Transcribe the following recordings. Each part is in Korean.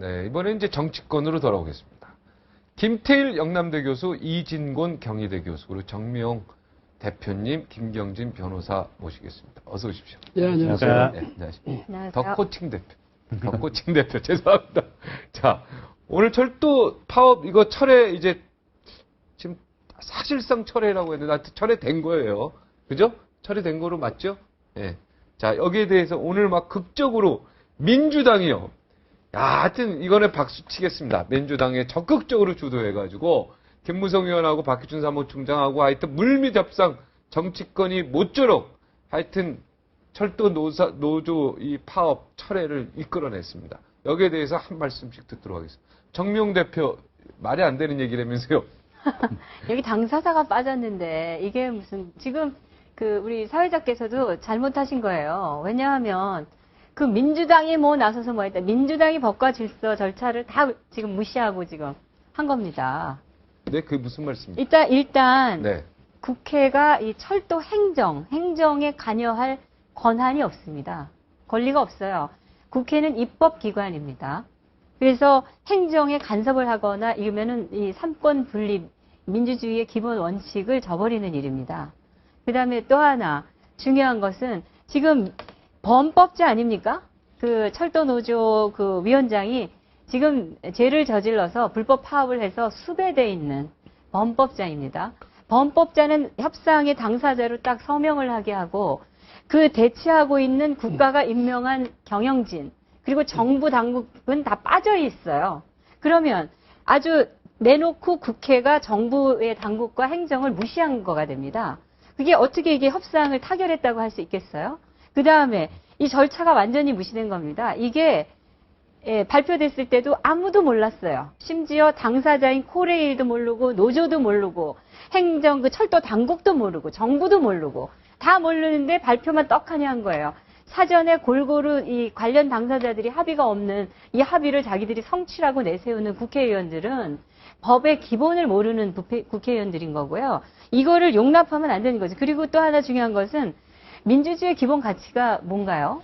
네, 이번엔 이제 정치권으로 돌아오겠습니다. 김태일 영남대 교수, 이진곤 경희대 교수, 그리고 정미용 대표님, 김경진 변호사 모시겠습니다. 어서 오십시오. 예, 안녕하세요. 네, 안녕하십니까. 안녕하세요. 더 코칭 대표. 더 코칭 대표, 죄송합니다. 자, 오늘 철도 파업, 이거 철회, 이제, 지금 사실상 철회라고 했는데, 철회된 거예요. 그죠? 철회된 거로 맞죠? 예. 자, 여기에 대해서 오늘 막 극적으로 민주당이요. 야, 하여튼 이거는 박수 치겠습니다. 민주당에 적극적으로 주도해가지고 김무성 의원하고 박희준 사무총장하고 하여튼 물밑 협상 정치권이 모쪼록 하여튼 철도 노조 이 파업 철회를 이끌어냈습니다. 여기에 대해서 한 말씀씩 듣도록 하겠습니다. 정명 대표 말이 안 되는 얘기라면서요. 여기 당사자가 빠졌는데 이게 무슨 지금 우리 사회자께서도 잘못하신 거예요. 왜냐하면 그 민주당이 뭐 나서서 뭐 했다. 민주당이 법과 질서 절차를 다 지금 무시하고 지금 한 겁니다. 네, 그게 무슨 말씀입니까? 일단 네. 국회가 이 철도 행정에 관여할 권한이 없습니다. 권리가 없어요. 국회는 입법기관입니다. 그래서 행정에 간섭을 하거나 이러면은 이 삼권 분립, 민주주의의 기본 원칙을 저버리는 일입니다. 그 다음에 또 하나 중요한 것은 지금 범법자 아닙니까? 그 철도 노조 그 위원장이 지금 죄를 저질러서 불법 파업을 해서 수배돼 있는 범법자입니다. 범법자는 협상의 당사자로 딱 서명을 하게 하고 그 대치하고 있는 국가가 임명한 경영진 그리고 정부 당국은 다 빠져 있어요. 그러면 아주 내놓고 국회가 정부의 당국과 행정을 무시한 거가 됩니다. 그게 어떻게 이게 협상을 타결했다고 할 수 있겠어요? 그 다음에 이 절차가 완전히 무시된 겁니다. 이게 발표됐을 때도 아무도 몰랐어요. 심지어 당사자인 코레일도 모르고 노조도 모르고 행정 그 철도 당국도 모르고 정부도 모르고 다 모르는데 발표만 떡하니 한 거예요. 사전에 골고루 이 관련 당사자들이 합의가 없는 이 합의를 자기들이 성취라고 내세우는 국회의원들은 법의 기본을 모르는 국회의원들인 거고요. 이거를 용납하면 안 되는 거죠. 그리고 또 하나 중요한 것은 민주주의의 기본 가치가 뭔가요?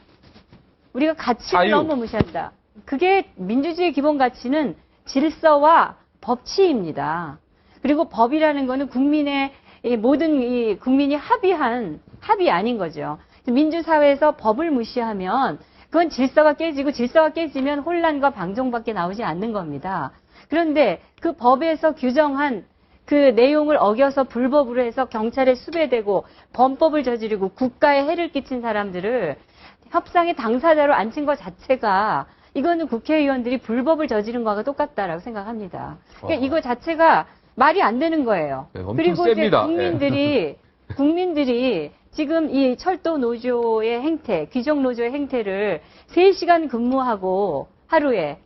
우리가 가치를 자유. 너무 무시한다. 그게 민주주의의 기본 가치는 질서와 법치입니다. 그리고 법이라는 거는 국민의 모든 이 국민이 합의한 합의 아닌 거죠. 민주사회에서 법을 무시하면 그건 질서가 깨지고 질서가 깨지면 혼란과 방종밖에 나오지 않는 겁니다. 그런데 그 법에서 규정한 그 내용을 어겨서 불법으로 해서 경찰에 수배되고 범법을 저지르고 국가에 해를 끼친 사람들을 협상의 당사자로 앉힌 것 자체가 이거는 국회의원들이 불법을 저지른 거와 똑같다라고 생각합니다. 그러니까 이거 자체가 말이 안 되는 거예요. 네, 엄청 그리고 셉니다. 이제 국민들이 지금 이 철도 노조의 행태, 귀족 노조의 행태를 3시간 근무하고 하루에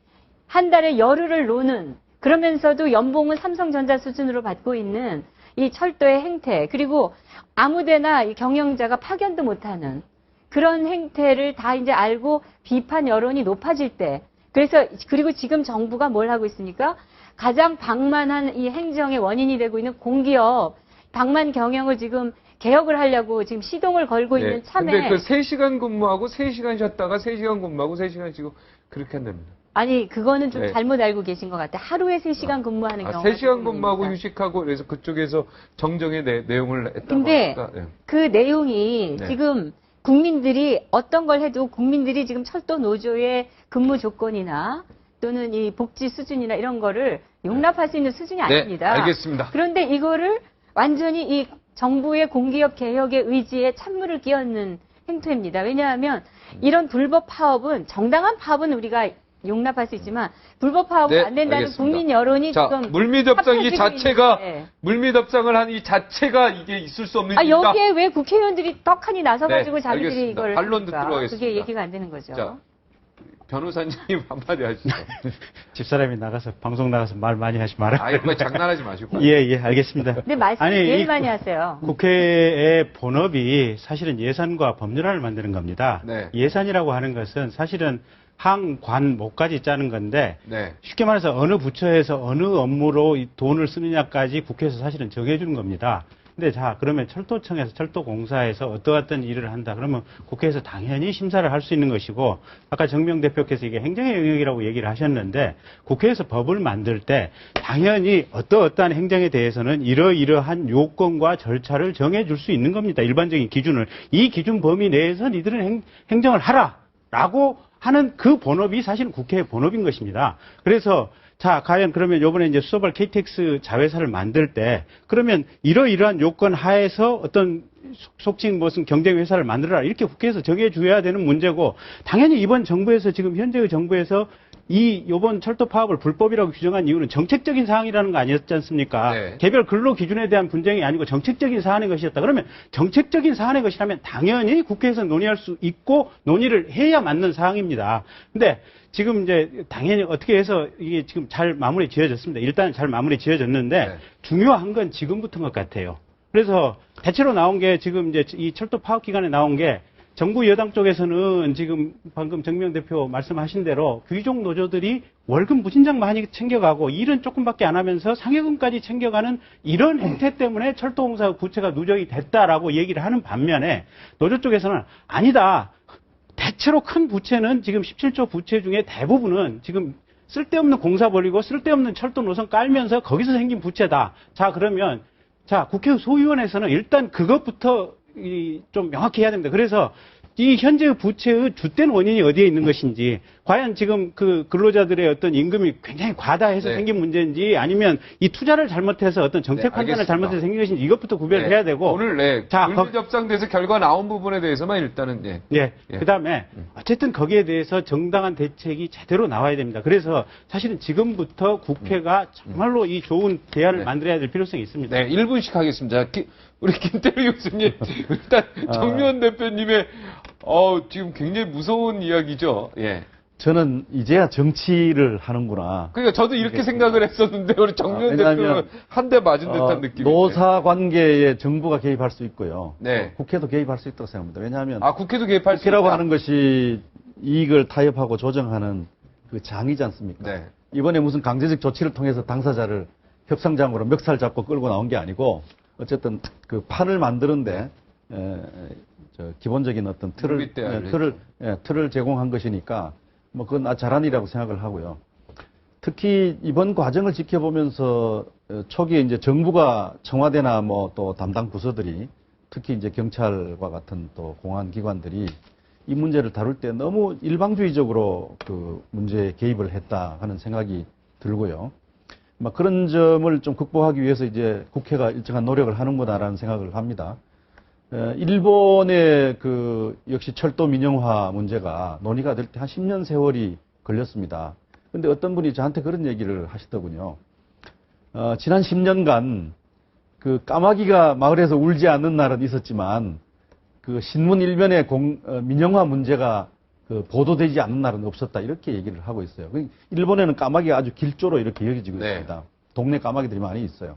한 달에 열흘을 노는 그러면서도 연봉은 삼성전자 수준으로 받고 있는 이 철도의 행태 그리고 아무데나 이 경영자가 파견도 못하는 그런 행태를 다 이제 알고 비판 여론이 높아질 때 그리고 지금 정부가 뭘 하고 있습니까? 가장 방만한 이 행정의 원인이 되고 있는 공기업 방만 경영을 지금 개혁을 하려고 지금 시동을 걸고 네. 있는 참에 근데 그 3시간 근무하고 3시간 쉬었다가 3시간 근무하고 3시간 쉬고 그렇게 한답니다. 아니 그거는 좀 네. 잘못 알고 계신 것 같아요. 하루에 3시간 근무하는 경우가 3시간 근무하고 휴식하고 그래서 그쪽에서 정정의 내용을 했다고 근데 하니까, 네. 그 내용이 네. 지금 국민들이 어떤 걸 해도 국민들이 지금 철도 노조의 근무 조건이나 또는 이 복지 수준이나 이런 거를 용납할 수 있는 수준이 아닙니다. 네, 알겠습니다. 그런데 이거를 완전히 이 정부의 공기업 개혁의 의지에 찬물을 끼얹는 행태입니다. 왜냐하면 이런 불법 파업은 정당한 파업은 우리가 용납할 수 있지만 불법 파업은 네, 안 된다는 알겠습니다. 국민 여론이 자, 지금 물밑협상 이 합쳐지고 자체가 있는데. 물밑협상을 한 이 자체가 이게 있을 수 없는 아, 일이다. 여기에 왜 국회의원들이 떡하니 나서가지고 네, 자기들이 알겠습니다. 이걸 반론 합니까? 듣도록 하겠습니다. 그게 얘기가 안 되는 거죠. 자, 변호사님 한마디 하시죠. 집사람이 나가서 방송 나가서 말 많이 하지 마라. 아이, 뭐 장난하지 마시고. 예, 알겠습니다. 근데 말씀 아니, 제일 이 많이 하세요. 국회의 본업이 사실은 예산과 법률안을 만드는 겁니다. 네. 예산이라고 하는 것은 사실은 항, 관, 목까지 짜는 건데 네. 쉽게 말해서 어느 부처에서 어느 업무로 이 돈을 쓰느냐까지 국회에서 사실은 정해주는 겁니다. 근데 자, 그러면 철도청에서 철도공사에서 어떤 일을 한다. 그러면 국회에서 당연히 심사를 할 수 있는 것이고, 아까 정명 대표께서 이게 행정의 영역이라고 얘기를 하셨는데, 국회에서 법을 만들 때 당연히 어떠한 행정에 대해서는 이러이러한 요건과 절차를 정해줄 수 있는 겁니다. 일반적인 기준을. 이 기준 범위 내에서 니들은 행정을 하라라고 하는 그 본업이 사실은 국회의 본업인 것입니다. 그래서 자, 과연 그러면 요번에 이제 수소발 KTX 자회사를 만들 때 그러면 이러이러한 요건 하에서 어떤 속칭 무슨 경쟁회사를 만들어라 이렇게 국회에서 정해줘야 되는 문제고, 당연히 이번 정부에서 지금 현재의 정부에서 요번 철도 파업을 불법이라고 규정한 이유는 정책적인 사항이라는 거 아니었지 않습니까? 네. 개별 근로 기준에 대한 분쟁이 아니고 정책적인 사안의 것이었다. 그러면 정책적인 사안의 것이라면 당연히 국회에서 논의할 수 있고 논의를 해야 맞는 사항입니다. 근데 지금 이제 당연히 어떻게 해서 이게 지금 잘 마무리 지어졌습니다. 일단 잘 마무리 지어졌는데 네. 중요한 건 지금부터인 것 같아요. 그래서 대체로 나온 게 지금 이제 이 철도 파업 기간에 나온 게 정부 여당 쪽에서는 지금 방금 정명 대표 말씀하신 대로 귀족 노조들이 월급 무진장 많이 챙겨가고 일은 조금밖에 안 하면서 상여금까지 챙겨가는 이런 행태 때문에 철도공사 부채가 누적이 됐다라고 얘기를 하는 반면에 노조 쪽에서는 아니다. 대체로 큰 부채는 지금 17조 부채 중에 대부분은 지금 쓸데없는 공사 벌리고 쓸데없는 철도 노선 깔면서 거기서 생긴 부채다. 자, 그러면 자, 국회 소위원회에서는 일단 그것부터 좀 명확히 해야 됩니다. 그래서 이 현재의 부채의 주된 원인이 어디에 있는 것인지, 과연 지금 그 근로자들의 어떤 임금이 굉장히 과다해서 네. 생긴 문제인지, 아니면 이 투자를 잘못해서 어떤 정책 네, 판단을 알겠습니다. 잘못해서 생긴 것인지 이것부터 구별을 해야 되고. 오늘 자, 불미접상돼서 결과 나온 부분에 대해서만 일단은 예. 예. 그 다음에, 어쨌든 거기에 대해서 정당한 대책이 제대로 나와야 됩니다. 그래서 사실은 지금부터 국회가 정말로 이 좋은 대안을 네. 만들어야 될 필요성이 있습니다. 네, 1분씩 하겠습니다. 우리 김태우 교수님, 일단 정면 대표님의 지금 굉장히 무서운 이야기죠. 예. 저는 이제야 정치를 하는구나. 그러니까 저도 이렇게 생각을 했었는데 우리 정면 왜냐하면, 대표는 한 대 맞은 듯한 느낌이. 노사 관계에 정부가 개입할 수 있고요. 네. 국회도 개입할 수 있다고 생각합니다. 왜냐하면 국회도 개입할 수 국회라고 있다. 하는 것이 이익을 타협하고 조정하는 그 장이지 않습니까? 네. 이번에 무슨 강제적 조치를 통해서 당사자를 협상장으로 멱살 잡고 끌고 나온 게 아니고, 어쨌든 그 판을 만드는데 기본적인 어떤 틀을 제공한 것이니까 뭐 그건 아주 잘한 일이라고 생각을 하고요. 특히 이번 과정을 지켜보면서 초기에 이제 정부가 청와대나 뭐 또 담당 부서들이, 특히 이제 경찰과 같은 또 공안 기관들이 이 문제를 다룰 때 너무 일방주의적으로 그 문제에 개입을 했다 하는 생각이 들고요. 막 그런 점을 좀 극복하기 위해서 이제 국회가 일정한 노력을 하는구나라는 생각을 합니다. 일본의 그 역시 철도 민영화 문제가 논의가 될 때 한 10년 세월이 걸렸습니다. 근데 어떤 분이 저한테 그런 얘기를 하시더군요. 지난 10년간 그 까마귀가 마을에서 울지 않는 날은 있었지만 그 신문 일면에 민영화 문제가 그 보도되지 않는 날은 없었다, 이렇게 얘기를 하고 있어요. 일본에는 까마귀가 아주 길조로 이렇게 여겨지고 네. 있습니다. 동네 까마귀들이 많이 있어요.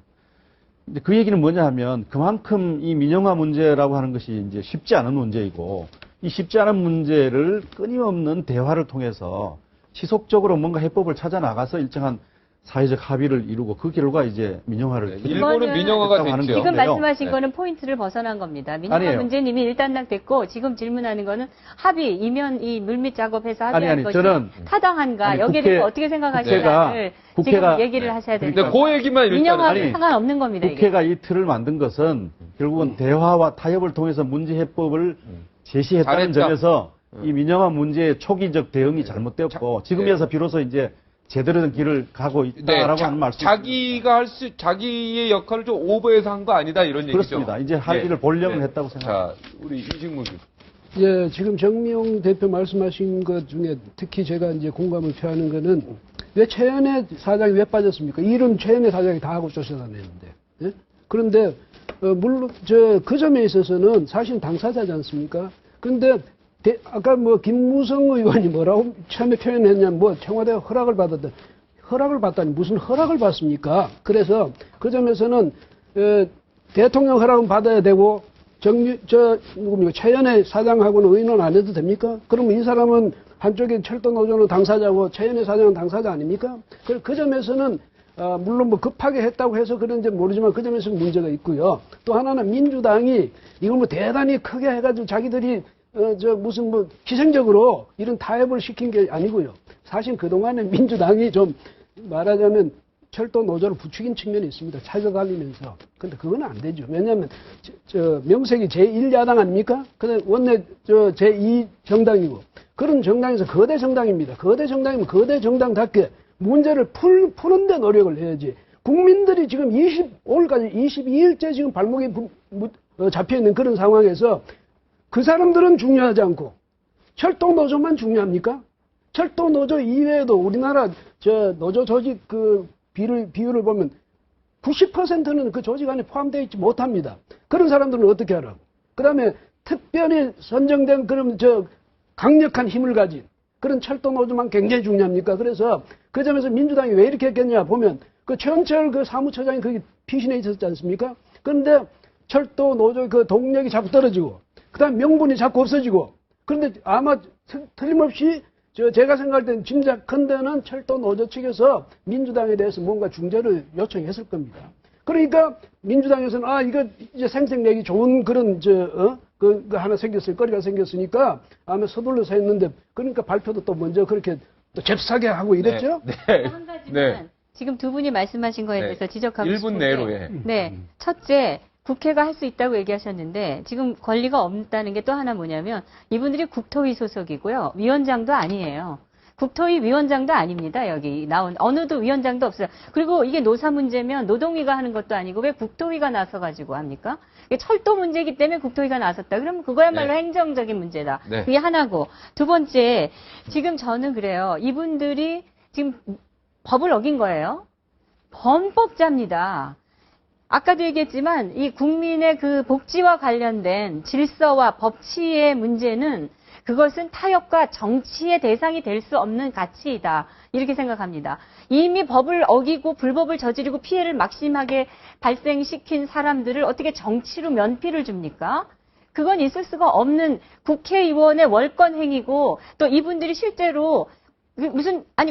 근데 그 얘기는 뭐냐 하면 그만큼 이 민영화 문제라고 하는 것이 이제 쉽지 않은 문제이고, 이 쉽지 않은 문제를 끊임없는 대화를 통해서 지속적으로 뭔가 해법을 찾아 나가서 일정한 사회적 합의를 이루고 그 결과 이제 민영화를 일본은 민영화가 했다고 하는 됐죠. 지금 건데요. 말씀하신 네. 거는 포인트를 벗어난 겁니다. 민영화 아니에요. 문제는 이미 일단락됐고 지금 질문하는 거는 합의, 이 물밑 작업해서 합의한 것이 저는 타당한가, 여기에 대해서 어떻게 생각하시는가를 지금 얘기를 하셔야 근데 됩니다. 그 얘기만 일단 민영화는 상관없는 겁니다. 이게. 국회가 이 틀을 만든 것은 결국은 대화와 타협을 통해서 문제 해법을 제시했다는 잘했다. 점에서 이 민영화 문제의 초기적 대응이 잘못되었고 지금에서 비로소 이제 제대로 된 길을 가고 있다라고 하는 말씀. 자기의 역할을 좀 오버해서 한 거 아니다, 이런 얘기죠. 그렇습니다. 이제 할일을 보려고 했다고 생각합니다. 자, 우리 이직무 교수. 예, 지금 정명 대표 말씀하신 것 중에 특히 제가 이제 공감을 표하는 거는 왜 최현애 사장이 왜 빠졌습니까? 일은 최현애 사장이 다 하고 쫓아다녔는데. 예? 그런데 물론 그 점에 있어서는 사실 당사자지 않습니까? 그런데 아까 뭐 김무성 의원이 뭐라고 처음에 표현했냐면 뭐 청와대가 허락을 받았다. 허락을 받다니 무슨 허락을 받습니까? 그래서 그 점에서는 대통령 허락은 받아야 되고 누굽니까? 최현애 사장하고는 의논 안 해도 됩니까? 그러면 이 사람은 한쪽에 철도노조는 당사자고 최현애 사장은 당사자 아닙니까? 그 점에서는 물론 뭐 급하게 했다고 해서 그런지 모르지만 그 점에서 문제가 있고요. 또 하나는 민주당이 이걸 뭐 대단히 크게 해가지고 자기들이 무슨 뭐 희생적으로 이런 타협을 시킨 게 아니고요. 사실 그동안에 민주당이 좀 말하자면 철도 노조를 부추긴 측면이 있습니다. 찾아다니면서. 근데 그건 안 되죠. 왜냐하면 명색이 제1야당 아닙니까? 근데 원내 제2 정당이고 그런 정당에서 거대 정당입니다. 거대 정당이면 거대 정당답게 문제를 푸는데 노력을 해야지. 국민들이 지금 오늘까지 22일째 지금 발목에 잡혀있는 그런 상황에서 그 사람들은 중요하지 않고 철도 노조만 중요합니까? 철도 노조 이외에도 우리나라 노조 조직 비율을 보면 90%는 그 조직 안에 포함되어 있지 못합니다. 그런 사람들은 어떻게 하라? 그 다음에 특별히 선정된 그런 강력한 힘을 가진 그런 철도 노조만 굉장히 중요합니까? 그래서 그 점에서 민주당이 왜 이렇게 했겠냐 보면 그 최원철 그 사무처장이 거기 피신해 있었지 않습니까? 그런데 철도 노조 그 동력이 자꾸 떨어지고 그 다음 명분이 자꾸 없어지고 그런데 아마 틀림없이 제가 생각할 때는 짐작컨대는 철도 노조 측에서 민주당에 대해서 뭔가 중재를 요청했을 겁니다. 그러니까 민주당에서는 이거 이제 생색내기 좋은 그런 그 하나 거리가 생겼으니까 아마 서둘러서 했는데 그러니까 발표도 또 먼저 그렇게 또 잽싸게 하고 이랬죠. 네. 한 가지만 네. 지금 두 분이 말씀하신 거에 네. 대해서 지적하고 1분 싶은데 내로, 예. 네. 첫째, 국회가 할 수 있다고 얘기하셨는데 지금 권리가 없다는 게 또 하나 뭐냐면 이분들이 국토위 소속이고요. 위원장도 아니에요. 국토위 위원장도 아닙니다. 여기 나온 어느 위원장도 없어요. 그리고 이게 노사 문제면 노동위가 하는 것도 아니고 왜 국토위가 나서가지고 합니까? 이게 철도 문제이기 때문에 국토위가 나섰다. 그러면 그거야말로 네. 행정적인 문제다. 네. 그게 하나고. 두 번째, 지금 저는 그래요. 이분들이 지금 법을 어긴 거예요. 범법자입니다. 아까도 얘기했지만 이 국민의 그 복지와 관련된 질서와 법치의 문제는 그것은 타협과 정치의 대상이 될 수 없는 가치이다. 이렇게 생각합니다. 이미 법을 어기고 불법을 저지르고 피해를 막심하게 발생시킨 사람들을 어떻게 정치로 면피를 줍니까? 그건 있을 수가 없는 국회의원의 월권 행위고 또 이분들이 실제로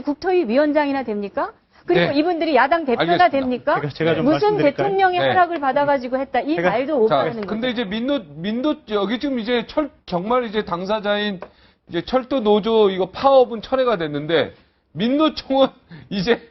국토위 위원장이나 됩니까? 그리고 네. 이분들이 야당 대표가 알겠습니다. 됩니까? 제가 좀 무슨 말씀드릴까요? 대통령의 네. 허락을 받아가지고 했다. 이 말도 오가는 거죠. 근데 이제 민노 여기 지금 이제 정말 이제 당사자인 이제 철도 노조 이거 파업은 철회가 됐는데 민노총은 이제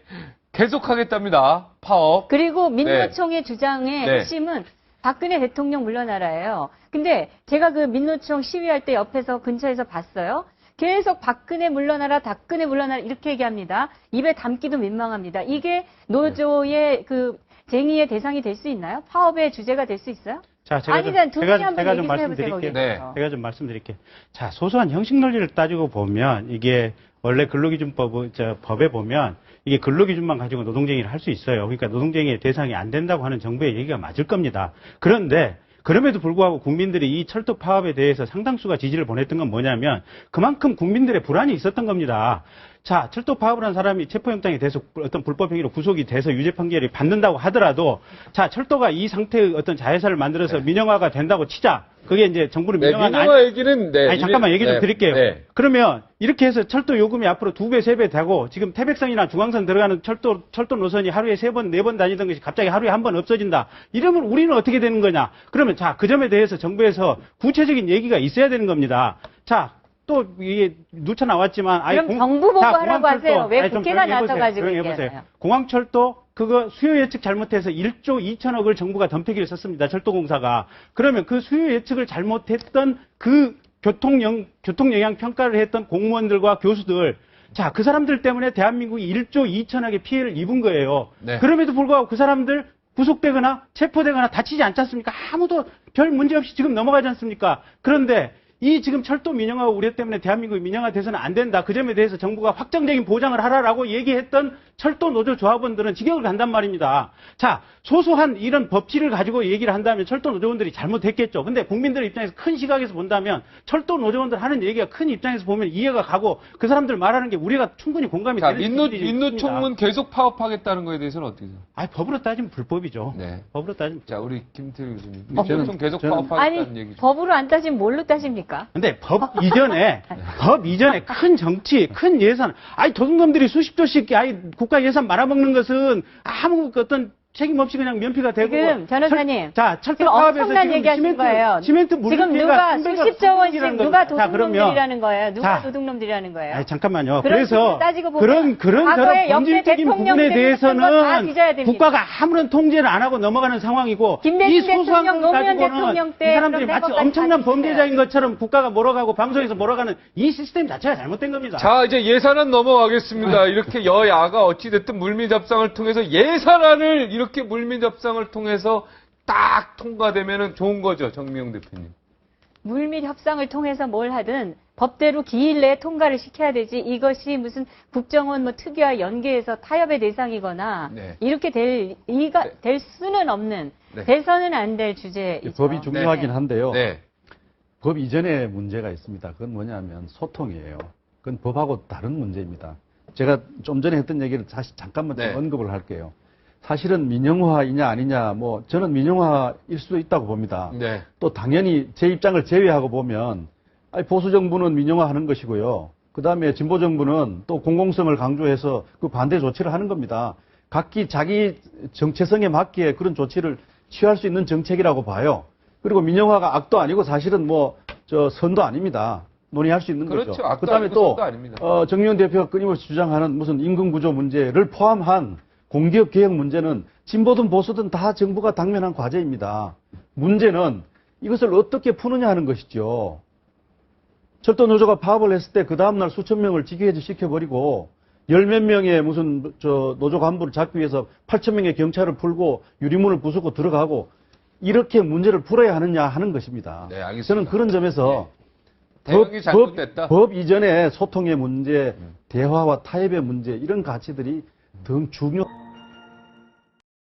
계속하겠답니다. 파업. 그리고 민노총의 주장의 네. 핵심은 박근혜 대통령 물러나라예요. 근데 제가 그 민노총 시위할 때 옆에서 근처에서 봤어요. 계속 박근혜 물러나라, 박근혜 물러나라 이렇게 얘기합니다. 입에 담기도 민망합니다. 이게 노조의 그 쟁의의 대상이 될 수 있나요? 파업의 주제가 될 수 있어요? 자, 아니면 두 분이 한번 제가 좀 얘기 좀 해보세요. 말씀드릴게요. 네. 제가 좀 말씀드릴게요. 자, 소소한 형식 논리를 따지고 보면 이게 원래 법에 보면 이게 근로기준만 가지고 노동쟁의를 할 수 있어요. 그러니까 노동쟁의의 대상이 안 된다고 하는 정부의 얘기가 맞을 겁니다. 그런데 그럼에도 불구하고 국민들이 이 철도 파업에 대해서 상당수가 지지를 보냈던 건 뭐냐면 그만큼 국민들의 불안이 있었던 겁니다. 자, 철도 파업을 한 사람이 체포영장에 대해서 어떤 불법행위로 구속이 돼서 유죄 판결이 받는다고 하더라도 자, 철도가 이 상태의 어떤 자회사를 만들어서 민영화가 된다고 치자. 그게 이제 정부는 민영화 얘기는 아니 잠깐만 얘기 좀 드릴게요. 네. 그러면 이렇게 해서 철도 요금이 앞으로 2배, 3배 되고 지금 태백선이나 중앙선 들어가는 철도 노선이 하루에 3번, 4번 다니던 것이 갑자기 하루에 한 번 없어진다. 이러면 우리는 어떻게 되는 거냐? 그러면 자, 그 점에 대해서 정부에서 구체적인 얘기가 있어야 되는 겁니다. 자, 또 이게 누차 나왔지만 그럼 정부 보고 하라고 하세요. 왜 국회가 나서가지고 얘기하나요? 공항철도 그거 수요 예측 잘못해서 1조 2천억을 정부가 덤태기를 썼습니다. 철도공사가. 그러면 그 수요 예측을 잘못했던 그 교통영향 평가를 했던 공무원들과 교수들 자, 그 사람들 때문에 대한민국이 1조 2천억의 피해를 입은 거예요. 네. 그럼에도 불구하고 그 사람들 구속되거나 체포되거나 다치지 않지 않습니까? 아무도 별 문제 없이 지금 넘어가지 않습니까? 그런데 이 지금 철도 민영화 우려 때문에 대한민국이 민영화 돼서는 안 된다. 그 점에 대해서 정부가 확정적인 보장을 하라라고 얘기했던 철도 노조 조합원들은 직역을 간단 말입니다. 자, 소소한 이런 법치를 가지고 얘기를 한다면 철도 노조원들이 잘못했겠죠. 근데 국민들 입장에서 큰 시각에서 본다면 철도 노조원들 하는 얘기가 큰 입장에서 보면 이해가 가고 그 사람들 말하는 게 우리가 충분히 공감이 자, 되는 민노총은 계속 파업하겠다는 거에 대해서는 어떻게 생각하세요? 아니, 법으로 따지면 불법이죠. 네. 법으로 따지면 자, 우리 김태우 교수님. 저는- 민노총 계속 저는- 파업하겠다는 아니 얘기죠. 법으로 안 따지면 뭘로 따집니까? 있습니까? 근데 법 이전에 큰 정치, 큰 예산, 도둑놈들이 수십조씩, 국가 예산 말아먹는 것은 아무 어떤 책임 없이 그냥 면피가 되고. 지금 변호사님, 철도 지금 파업에서 엄청난 얘기하신 거예요. 시멘트 지금 누가 수십조 원씩 누가 도둑놈들이라는 거예요? 누가 자, 도둑놈들이라는 거예요? 잠깐만요. 그런 그래서 식으로 따지고 보면 그런 과거에 저런 역대 본질적인 대통령 부분에 때문에 했던 거다 대해서는 뒤져야 됩니다. 국가가 아무런 통제를 안 하고 넘어가는 상황이고 이 김대중 소소한 대통령, 걸 노무현 가지고는 대통령 때 이 사람들이 그런 마치 것까지 엄청난 다 뒤져요. 범죄자인 것처럼 국가가 몰아가고 방송에서 몰아가는 이 시스템 자체가 잘못된 겁니다. 자, 이제 예산안 넘어가겠습니다. 이렇게 여야가 어찌됐든 물밑협상을 통해서 예산안을 이렇게 물밑협상을 통해서 딱 통과되면은 좋은 거죠, 정미영 대표님. 물밑 협상을 통해서 뭘 하든 법대로 기일 내에 통과를 시켜야 되지 이것이 무슨 국정원 특위와 연계해서 타협의 대상이거나 네. 이렇게 될 수는 없는 네. 돼서는 안 될 주제이죠. 법이 중요하긴 한데요. 네. 법 이전에 문제가 있습니다. 그건 뭐냐면 소통이에요. 그건 법하고 다른 문제입니다. 제가 좀 전에 했던 얘기를 다시 잠깐만 좀 네. 언급을 할게요. 사실은 민영화이냐 아니냐, 저는 민영화일 수도 있다고 봅니다. 네. 또 당연히 제 입장을 제외하고 보면, 보수 정부는 민영화하는 것이고요. 그 다음에 진보 정부는 또 공공성을 강조해서 그 반대 조치를 하는 겁니다. 각기 자기 정체성에 맞게 그런 조치를 취할 수 있는 정책이라고 봐요. 그리고 민영화가 악도 아니고 사실은 선도 아닙니다. 논의할 수 있는 그렇죠. 거죠. 악도 그다음에 아니고 또 선도 아닙니다. 정의원 대표가 끊임없이 주장하는 무슨 임금 구조 문제를 포함한 공기업 개혁 문제는 진보든 보수든 다 정부가 당면한 과제입니다. 문제는 이것을 어떻게 푸느냐 하는 것이죠. 철도 노조가 파업을 했을 때 그 다음날 수천 명을 직위해제 시켜버리고 열 몇 명의 노조 간부를 잡기 위해서 8천 명의 경찰을 풀고 유리문을 부수고 들어가고 이렇게 문제를 풀어야 하느냐 하는 것입니다. 네, 알겠습니다. 저는 그런 점에서 대응이 잘못됐다. 법 이전에 소통의 문제, 대화와 타협의 문제 이런 가치들이 더 중요.